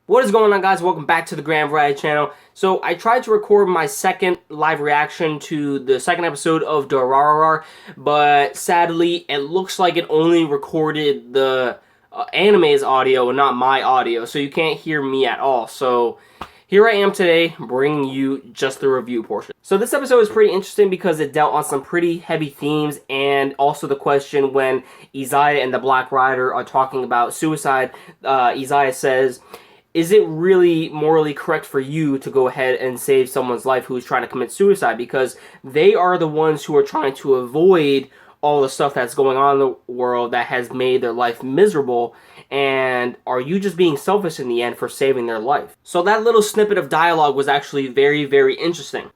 What is going on, guys? Welcome back to the Grand Variety channel. So I tried to record my second live reaction to the second episode of Durarara, but sadly it looks like it only recorded the anime's audio and not my audio, so you can't hear me at all. So here I am today bringing you just the review portion. So this episode is pretty interesting because it dealt on some pretty heavy themes, and also the question when Izaya and the Black Rider are talking about suicide. Izaya says, is it really morally correct for you to go ahead and save someone's life who is trying to commit suicide? Because they are the ones who are trying to avoid all the stuff that's going on in the world that has made their life miserable. And are you just being selfish in the end for saving their life? So that little snippet of dialogue was actually very, very interesting.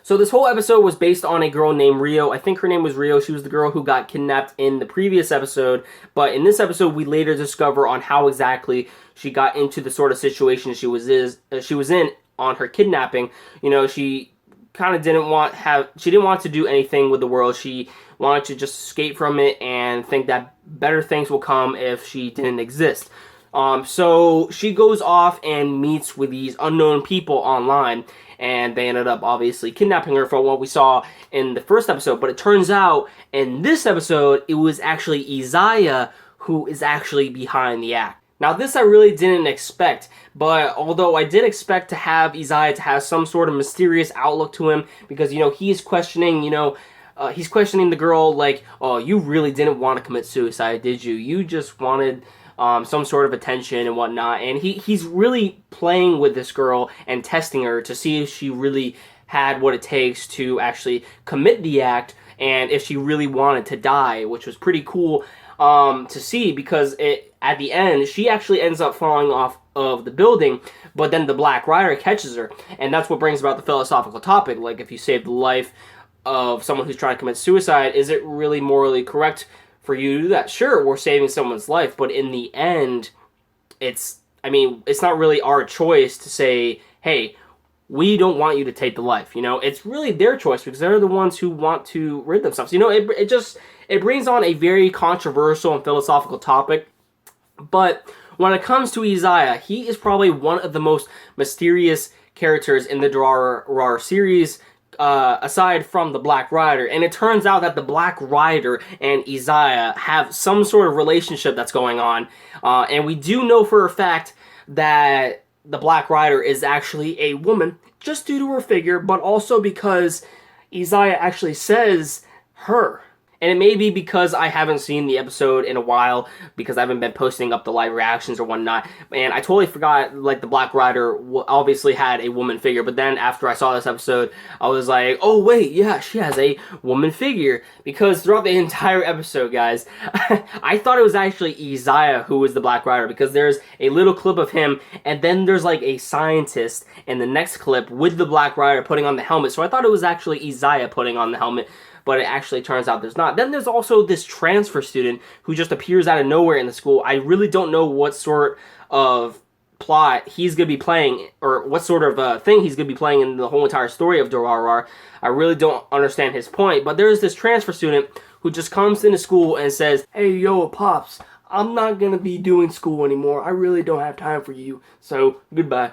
So this whole episode was based on a girl named Rio. I think her name was Rio. She was the girl who got kidnapped in the previous episode. But in this episode, we later discover on how exactly she got into the sort of situation she was in on her kidnapping. You know, she kind of didn't want to do anything with the world. She wanted to just escape from it and think that better things will come if she didn't exist. So she goes off and meets with these unknown people online, and they ended up obviously kidnapping her from what we saw in the first episode. But it turns out in this episode, it was actually Izaya who is actually behind the act. Now this I really didn't expect, but although I did expect to have Izaya to have some sort of mysterious outlook to him, because, you know, he's questioning, he's questioning the girl like, oh, you really didn't want to commit suicide, did you? You just wanted some sort of attention and whatnot. And he's really playing with this girl and testing her to see if she really had what it takes to actually commit the act and if she really wanted to die, which was pretty cool to see, because at the end she actually ends up falling off of the building, but then the Black Rider catches her, and that's what brings about the philosophical topic. Like, if you save the life of someone who's trying to commit suicide, is it really morally correct for you to do that? Sure, we're saving someone's life, but in the end, it's not really our choice to say, hey, we don't want you to take the life. You know, it's really their choice because they're the ones who want to rid themselves. You know, it brings on a very controversial and philosophical topic. But when it comes to Izaya, he is probably one of the most mysterious characters in the Durarara series, aside from the Black Rider. And it turns out that the Black Rider and Izaya have some sort of relationship that's going on. And we do know for a fact that the Black Rider is actually a woman, just due to her figure, but also because Izaya actually says her. And it may be because I haven't seen the episode in a while, because I haven't been posting up the live reactions or whatnot. And I totally forgot, like, the Black Rider obviously had a woman figure. But then after I saw this episode, I was like, oh wait, yeah, she has a woman figure. Because throughout the entire episode, guys, I thought it was actually Izaya who was the Black Rider, because there's a little clip of him, and then there's like a scientist in the next clip with the Black Rider putting on the helmet. So I thought it was actually Izaya putting on the helmet, but it actually turns out there's not. Then there's also this transfer student who just appears out of nowhere in the school. I really don't know what sort of plot he's going to be playing, or what sort of thing he's going to be playing in the whole entire story of Durarara. I really don't understand his point, but there's this transfer student who just comes into school and says, hey, yo, Pops, I'm not going to be doing school anymore. I really don't have time for you, so goodbye.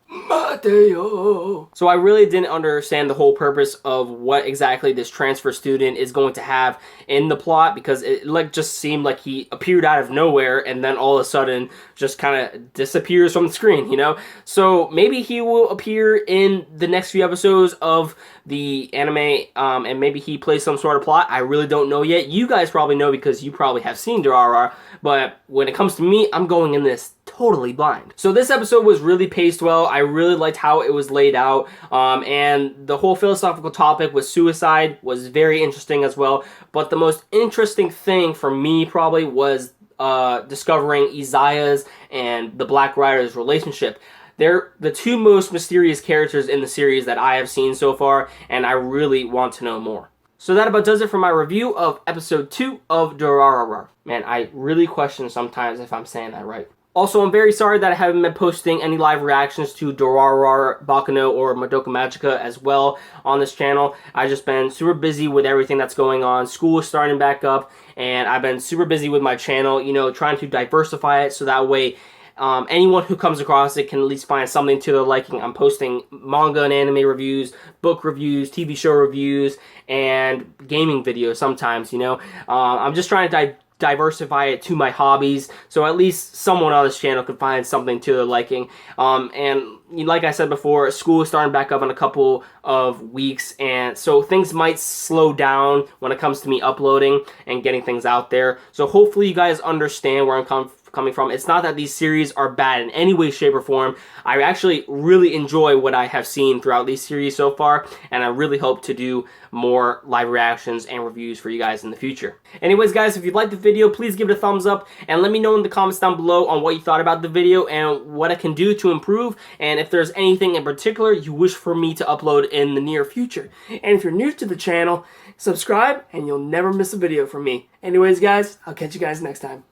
Mateo. So I really didn't understand the whole purpose of what exactly this transfer student is going to have in the plot, because it just seemed like he appeared out of nowhere and then all of a sudden just kind of disappears from the screen, you know? So maybe he will appear in the next few episodes of the anime, and maybe he plays some sort of plot. I really don't know yet. You guys probably know because you probably have seen Durarara, but when it comes to me, I'm going in this totally blind. So this episode was really paced well. I really liked how it was laid out, and the whole philosophical topic with suicide was very interesting as well. But the most interesting thing for me probably was discovering Izaya's and the Black Rider's relationship. They're the two most mysterious characters in the series that I have seen so far, and I really want to know more. So that about does it for my review of episode 2 of Durarara. Man, I really question sometimes if I'm saying that right. Also, I'm very sorry that I haven't been posting any live reactions to Durarara, Baccano, or Madoka Magica as well on this channel. I've just been super busy with everything that's going on. School is starting back up, and I've been super busy with my channel, you know, trying to diversify it so that way anyone who comes across it can at least find something to their liking. I'm posting manga and anime reviews, book reviews, TV show reviews, and gaming videos sometimes, you know. I'm just trying to diversify it to my hobbies, so at least someone on this channel can find something to their liking. And like I said before, school is starting back up in a couple of weeks, and so things might slow down when it comes to me uploading and getting things out there. So hopefully you guys understand where I'm coming from. It's not that these series are bad in any way, shape, or form. I actually really enjoy what I have seen throughout these series so far, and I really hope to do more live reactions and reviews for you guys in the future. Anyways, guys, if you liked the video, please give it a thumbs up, and let me know in the comments down below on what you thought about the video and what I can do to improve, and if there's anything in particular you wish for me to upload in the near future. And if you're new to the channel, subscribe, and you'll never miss a video from me. Anyways, guys, I'll catch you guys next time.